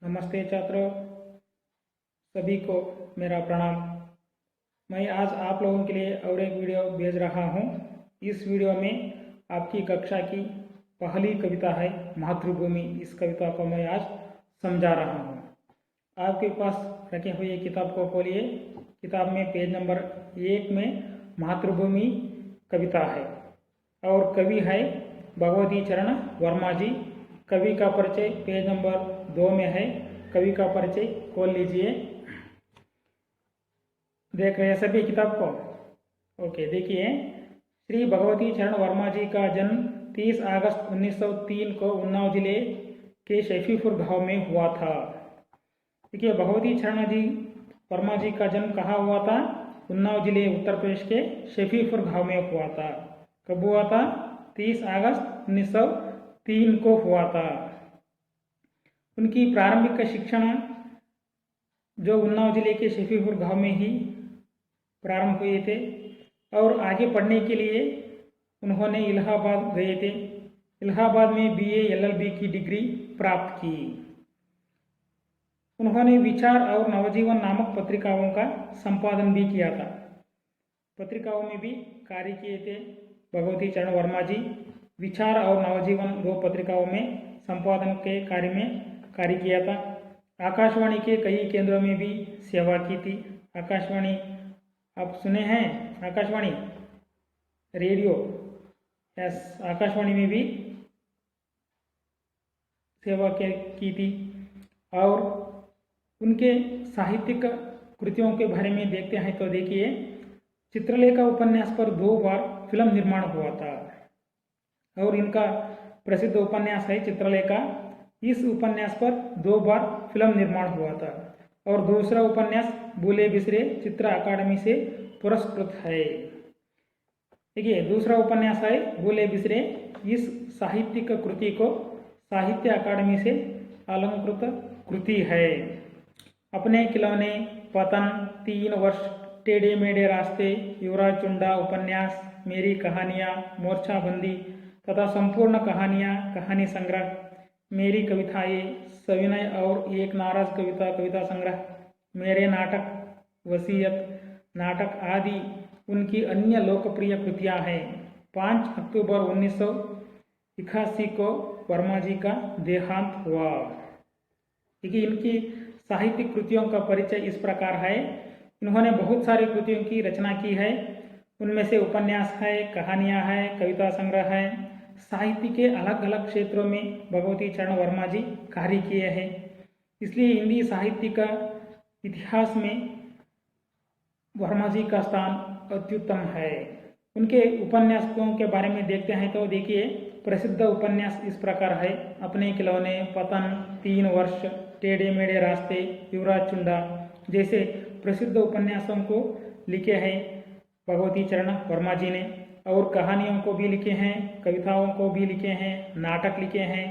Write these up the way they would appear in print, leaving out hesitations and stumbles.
नमस्ते छात्रों, सभी को मेरा प्रणाम। मैं आज आप लोगों के लिए और एक वीडियो भेज रहा हूं। इस वीडियो में आपकी कक्षा की पहली कविता है मातृभूमि। इस कविता को मैं आज समझा रहा हूं। आपके पास रखे हुए किताब को खोलिए। किताब में पेज नंबर 1 में मातृभूमि कविता है और कवि है भगवती चरण वर्मा जी। कवि का परिचय पेज नंबर 2 में है। कवि का परिचय खोल लीजिए। देख रहे हैं सभी किताब को? ओके, देखिए। श्री भगवती चरण वर्मा जी का जन्म 30 अगस्त 1903 को उन्नाव जिले के शफीपुर गांव में हुआ था। देखिए, भगवती चरण जी वर्मा जी का जन्म कहाँ हुआ था? उन्नाव जिले उत्तर प्रदेश के शफीपुर गांव में हुआ था। कब हुआ था? 30 अगस्त 1903 को हुआ था। उनकी प्रारंभिक शिक्षण जो उन्नाव जिले के शफीपुर गांव में ही प्रारंभ हुए थे और आगे पढ़ने के लिए उन्होंने इलाहाबाद गए थे। इलाहाबाद में BA LLB की डिग्री प्राप्त की। उन्होंने विचार और नवजीवन नामक पत्रिकाओं का संपादन भी किया था। पत्रिकाओं में भी कार्य किए थे भगवती चरण वर्मा जी। विचार और नवजीवन 2 पत्रिकाओं में संपादन के कार्य में कार्य किया था। आकाशवाणी के कई केंद्रों में भी सेवा की थी। आकाशवाणी आप सुने हैं? आकाशवाणी रेडियो, यस, आकाशवाणी में भी सेवा की थी। और उनके साहित्यिक कृतियों के बारे में देखते हैं तो देखिए, चित्रलेखा उपन्यास पर 2 बार फिल्म निर्माण हुआ था और इनका प्रसिद्ध उपन्यास है चित्रलेखा। इस उपन्यास पर 2 बार फिल्म निर्माण हुआ था और दूसरा उपन्यास भूले बिसरे चित्र अकादमी से पुरस्कृत है। देखिए, दूसरा उपन्यास है भूले बिसरे। इस साहित्यिक कृति को साहित्य अकादमी से अलंकृत कृति है। अपने खिलौने, पतन, 3 वर्ष, टेढ़े मेढ़े रास्ते, युवराज चुंडा उपन्यास, मेरी कहानियाँ, मोर्चाबंदी तथा संपूर्ण कहानियाँ, कहानी संग्रह, मेरी कविताएं, सविनय और एक नाराज कविता, कविता संग्रह, मेरे नाटक, वसीयत नाटक आदि उनकी अन्य लोकप्रिय कृतियां हैं। 5 अक्टूबर 1981 को वर्मा जी का देहांत हुआ। देखिए, इनकी साहित्यिक कृतियों का परिचय इस प्रकार है। इन्होंने बहुत सारी कृतियों की रचना की है। उनमें से उपन्यास है, कहानियां हैं, कविता संग्रह है। साहित्य के अलग अलग क्षेत्रों में भगवती चरण वर्मा जी कार्य किए हैं। इसलिए हिंदी साहित्य का इतिहास में वर्मा जी का स्थान अत्युत्तम है। उनके उपन्यासों के बारे में देखते हैं तो देखिए, प्रसिद्ध उपन्यास इस प्रकार है। अपने खिलौने, पतन, 3 वर्ष, टेढ़े मेढ़े रास्ते, युवराज चुंडा जैसे प्रसिद्ध उपन्यासों को लिखे हैं भगवती चरण वर्मा जी ने। और कहानियों को भी लिखे हैं, कविताओं को भी लिखे हैं, नाटक लिखे हैं।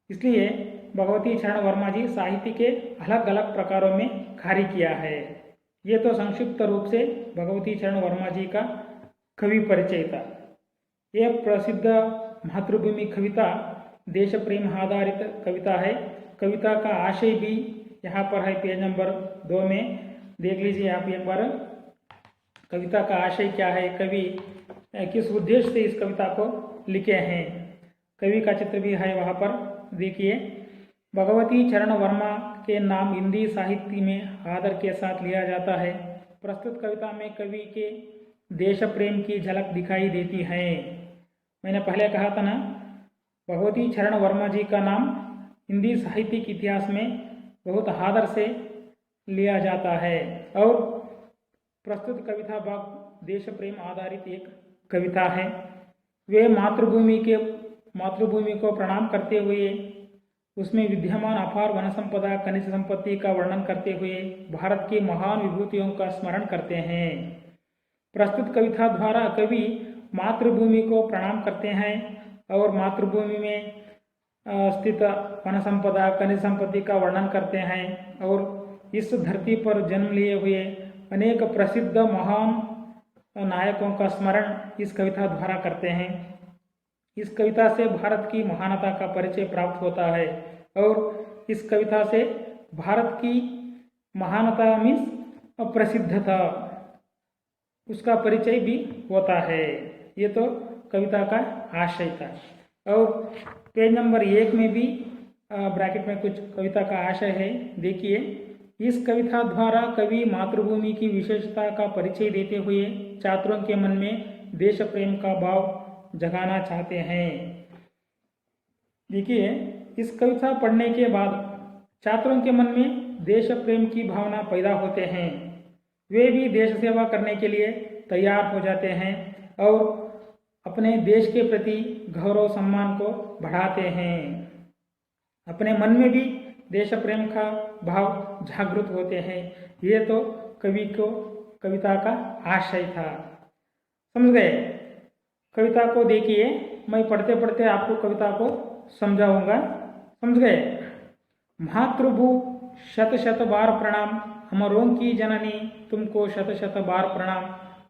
इसलिए भगवती चरण वर्मा जी साहित्य के अलग अलग प्रकारों में कार्य किया है। ये तो संक्षिप्त रूप से भगवती चरण वर्मा जी का कवि परिचय था। यह प्रसिद्ध मातृभूमि कविता देश प्रेम आधारित कविता है। कविता का आशय भी यहाँ पर है, पेज नंबर 2 में देख लीजिए आप एक बार। कविता का आशय क्या है, कवि किस उद्देश्य से इस कविता को लिखे हैं। कवि का चित्र भी है वहाँ पर, देखिए। भगवती चरण वर्मा के नाम हिंदी साहित्य में आदर के साथ लिया जाता है। प्रस्तुत कविता में कवि के देश प्रेम की झलक दिखाई देती है। मैंने पहले कहा था ना, भगवती चरण वर्मा जी का नाम हिंदी साहित्यिक इतिहास में बहुत आदर से लिया जाता है और प्रस्तुत कविता भाग देश प्रेम आधारित एक कविता है। वे मातृभूमि को प्रणाम करते हुए उसमें विद्यमान अपार वन संपदा, खनिज संपत्ति का वर्णन करते हुए भारत की महान विभूतियों का स्मरण करते हैं। प्रस्तुत कविता द्वारा कवि मातृभूमि को प्रणाम करते हैं और मातृभूमि में स्थित वन संपदा, खनिज संपत्ति का वर्णन करते हैं और इस धरती पर जन्म लिए हुए अनेक प्रसिद्ध महान नायकों का स्मरण इस कविता द्वारा करते हैं। इस कविता से भारत की महानता का परिचय प्राप्त होता है और इस कविता से भारत की महानता मीन्स प्रसिद्धता उसका परिचय भी होता है। ये तो कविता का आशय था। और पेज नंबर 1 में भी ब्रैकेट में कुछ कविता का आशय है। देखिए, इस कविता द्वारा कवि मातृभूमि की विशेषता का परिचय देते हुए छात्रों के मन में देश प्रेम का भाव जगाना चाहते हैं। देखिए, इस कविता पढ़ने के बाद छात्रों के मन में देश प्रेम की भावना पैदा होते हैं। वे भी देश सेवा करने के लिए तैयार हो जाते हैं और अपने देश के प्रति गौरव सम्मान को बढ़ाते हैं। अपने मन में भी देश प्रेम का भाव जागृत होते हैं। ये तो कवि को कविता का आशय था। समझ गए? कविता को देखिए, मैं पढ़ते पढ़ते आपको कविता को समझाऊंगा। समझ गए? मातृभू शत शत बार प्रणाम, अमरों की जननी तुमको शत शत बार प्रणाम।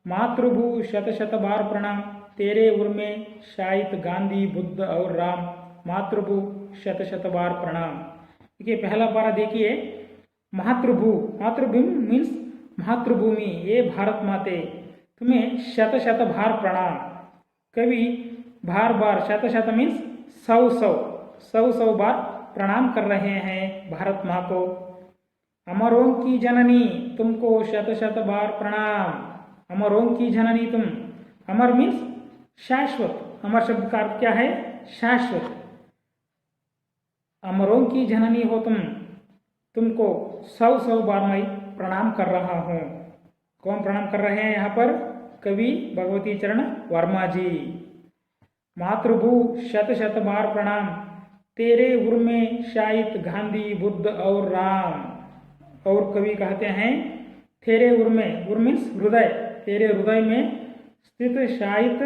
मातृभू शत शत बार प्रणाम, तेरे उर में शायद गांधी बुद्ध और राम। मातृभू शत शत बार प्रणाम। देखिए, पहला पारा देखिए, मातृभू, मातृभूमि मीन्स मातृभूमि, ये भारत माते तुम्हें शत शत बार प्रणाम। कवि बार बार, शत शत मीन्स सौ बार प्रणाम कर रहे हैं भारत माँ को। अमरों की जननी तुमको शत शत बार प्रणाम। अमरों की जननी तुम, अमर मीन्स शाश्वत। अमर शब्द का अर्थ क्या है? शाश्वत। अमरों की जननी हो तुम, तुमको सौ बार मैं प्रणाम कर रहा हूँ। कौन प्रणाम कर रहे हैं यहाँ पर? कवि भगवती चरण वर्मा जी। मातृभू शत शत बार प्रणाम, तेरे उर में शायद गांधी बुद्ध और राम। और कवि कहते हैं, तेरे उर में, उर मीन्स हृदय, तेरे हृदय में स्थित शायद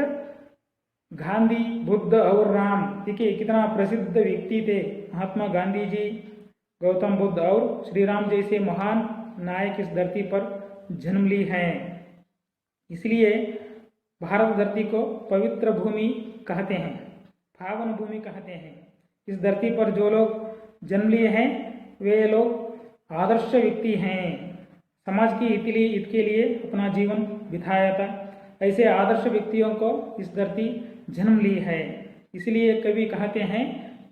गांधी बुद्ध और राम। देखिए, कितना प्रसिद्ध व्यक्ति थे महात्मा गांधी जी, गौतम बुद्ध और श्री राम जैसे महान नायक इस धरती पर जन्म ली हैं। इसलिए भारत धरती को पवित्र भूमि कहते हैं, पावन भूमि कहते हैं। इस धरती पर जो लोग जन्म लिए हैं वे लोग आदर्श व्यक्ति हैं। समाज की हित के लिए अपना जीवन बिताया था। ऐसे आदर्श व्यक्तियों को इस धरती जन्म ली है। इसलिए कवि कहते हैं,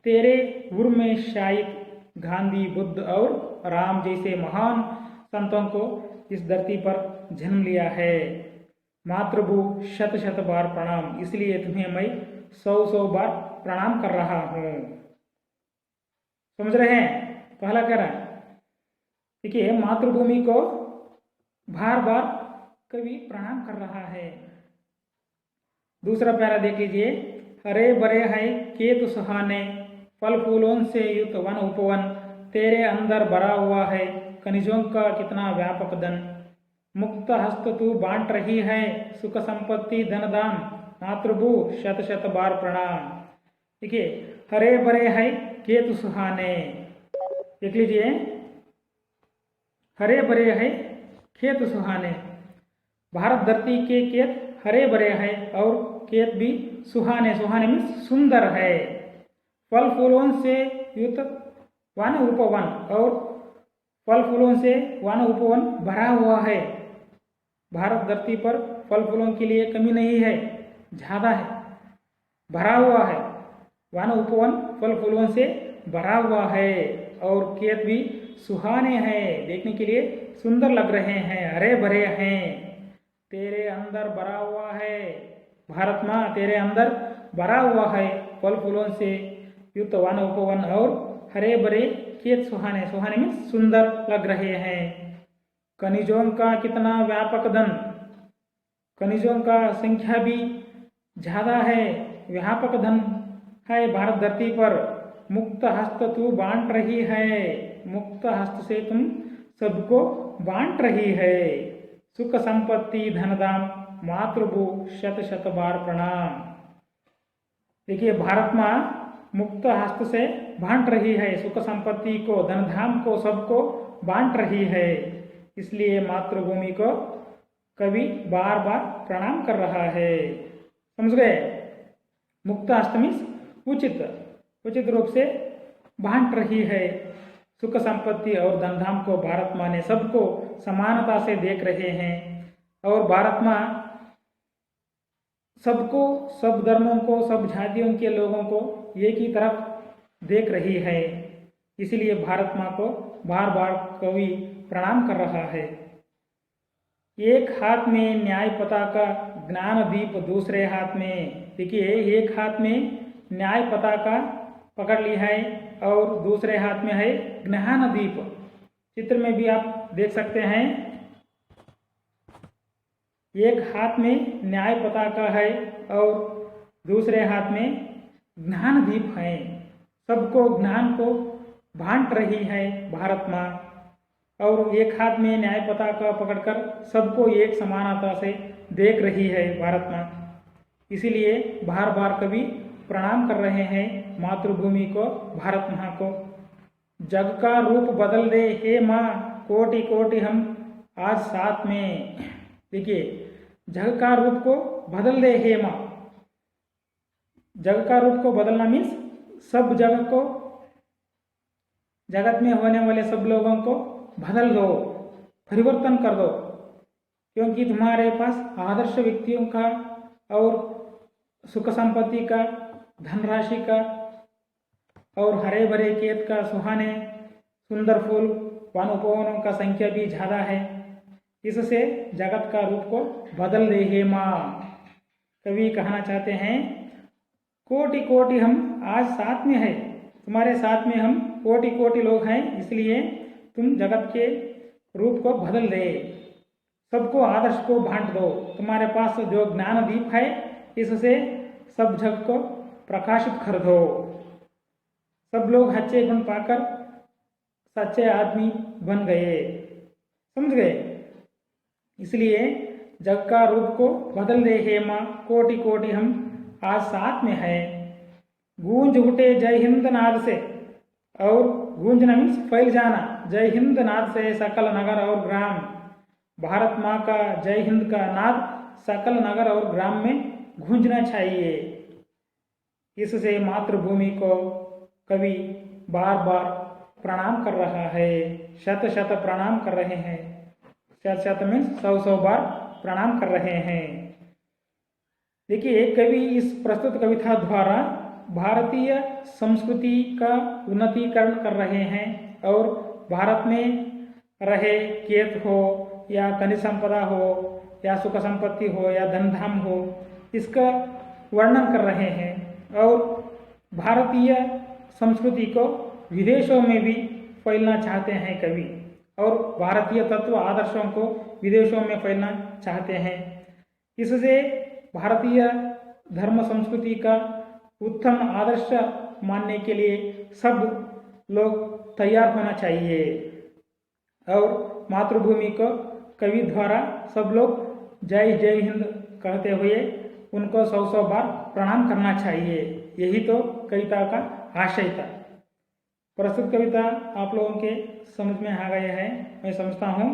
तेरे उर में शायद गांधी बुद्ध और राम जैसे महान संतों को इस धरती पर जन्म लिया है। मातृभू शत शत बार प्रणाम, इसलिए तुम्हें मैं सौ बार प्रणाम कर रहा हूँ। समझ रहे हैं? पहला कह रहा है, देखिए, मातृभूमि को बार बार कवि प्रणाम कर रहा है। दूसरा प्यारा देख लीजिए, हरे भरे है खेत सुहाने, फल फूलों से युक्त वन उपवन, तेरे अंदर भरा हुआ है खनिजों का कितना व्यापक धन। मुक्त हस्त तू बांट रही है सुख संपत्ति धन दाम, मातृभू शत शत बार प्रणाम। देखिए, हरे भरे है खेत सुहाने, देख लीजिए, हरे भरे है खेत सुहाने। भारत धरती के खेत हरे भरे हैं और खेत भी सुहाने, सुहाने में सुंदर है। फल फूलों से युक्त वन उपवन, और फल फूलों से वन उपवन भरा हुआ है। भारत धरती पर फल फूलों के लिए कमी नहीं है, ज्यादा है, भरा हुआ है। वन उपवन फल फूलों से भरा हुआ है और खेत भी सुहाने हैं, देखने के लिए सुंदर लग रहे हैं, हरे भरे हैं। तेरे अंदर भरा हुआ है, भारत माँ तेरे अंदर भरा हुआ है फल फूलों से युक्त वन उपवन और हरे भरे खेत सुहाने, सुहाने में सुंदर लग रहे हैं। खनिजों का कितना व्यापक धन, खनिजों का संख्या भी ज्यादा है, व्यापक धन है भारत धरती पर। मुक्त हस्त तू बांट रही है, मुक्त हस्त से तुम सबको बांट रही है। सुख संपत्ति धनदाम, मातृभू शत शत बार प्रणाम। देखिए, भारत माँ मुक्त हस्त से बांट रही है, सुख संपत्ति को, धनधाम को, सबको बांट रही है। इसलिए मातृभूमि को कवि बार बार प्रणाम कर रहा है। समझ गए? मुक्त हस्त मीन्स उचित रूप से बांट रही है, सुख संपत्ति और धन धाम को भारत माँ ने सबको समानता से देख रहे हैं और भारत माँ सबको, सब धर्मों को, सब जातियों के लोगों को एक ही तरफ देख रही है। इसलिए भारत माँ को बार बार कवि प्रणाम कर रहा है। एक हाथ में न्याय पताका ज्ञान दीप दूसरे हाथ में, देखिए एक हाथ में न्याय पताका पकड़ ली है और दूसरे हाथ में है ज्ञान दीप। चित्र में भी आप देख सकते हैं, एक हाथ में न्याय पताका है और दूसरे हाथ में ज्ञान दीप है। सबको ज्ञान को बांट रही है भारत माँ और एक हाथ में न्याय पताका पकड़कर सबको एक समानता से देख रही है भारत माँ। इसीलिए बार बार कवि प्रणाम कर रहे हैं मातृभूमि को, भारत माँ को। जग का रूप बदल दे हे माँ, कोटि कोटि हम आज साथ में। देखिए जग का रूप को बदल दे हे माँ, जग का रूप को बदलना मीन्स सब जगत को, जगत में होने वाले सब लोगों को बदल दो, परिवर्तन कर दो, क्योंकि तुम्हारे पास आदर्श व्यक्तियों का और सुख संपत्ति का, धनराशि का और हरे भरे खेत का, सुहाने सुंदर फूल, वन उपवनों का संख्या भी ज्यादा है। इससे जगत का रूप को बदल दे हे माँ। कवि कहना चाहते हैं कोटि कोटि हम आज साथ में है, तुम्हारे साथ में हम कोटि कोटि लोग हैं, इसलिए तुम जगत के रूप को बदल दे, सबको आदर्श को बांट दो। तुम्हारे पास जो ज्ञान दीप है इससे सब जग को प्रकाशित कर दो। सब लोग अच्छे गुण पाकर सच्चे आदमी बन गए, समझ गए। इसलिए जग का रूप को बदल दे हे माँ, कोटि कोटि हम आज साथ में है। गूंज उठे जय हिंद नाद से, और गूंजना मीन्स फैल जाना, जय हिंद नाद से सकल नगर और ग्राम। भारत माँ का जय हिंद का नाद सकल नगर और ग्राम में गूंजना चाहिए। इससे मातृभूमि को कवि बार बार प्रणाम कर रहा है, शत शत प्रणाम कर रहे हैं। शत शत मीन्स 100 बार प्रणाम कर रहे हैं। देखिए कवि इस प्रस्तुत कविता द्वारा भारतीय संस्कृति का उन्नतीकरण कर रहे हैं और भारत में रहे खेत हो या खनिज संपदा हो या सुख संपत्ति हो या धन धाम हो, इसका वर्णन कर रहे हैं और भारतीय संस्कृति को विदेशों में भी फैलना चाहते हैं कवि, और भारतीय तत्व आदर्शों को विदेशों में फैलना चाहते हैं। इससे भारतीय धर्म संस्कृति का उत्तम आदर्श मानने के लिए सब लोग तैयार होना चाहिए और मातृभूमि को कवि द्वारा सब लोग जय जय हिंद कहते हुए उनको 100 बार प्रणाम करना चाहिए। यही तो कविता का आशय था। प्रस्तुत कविता आप लोगों के समझ में आ गया है, मैं समझता हूँ।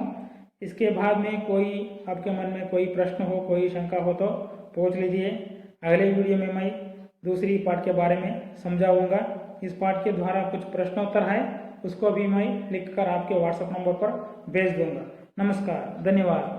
इसके बाद में कोई आपके मन में कोई प्रश्न हो, कोई शंका हो तो पूछ लीजिए। अगले वीडियो में मैं दूसरी पाठ के बारे में समझाऊंगा। इस पाठ के द्वारा कुछ प्रश्नोत्तर है, उसको भी मैं लिखकर आपके व्हाट्सएप नंबर पर भेज दूंगा। नमस्कार, धन्यवाद।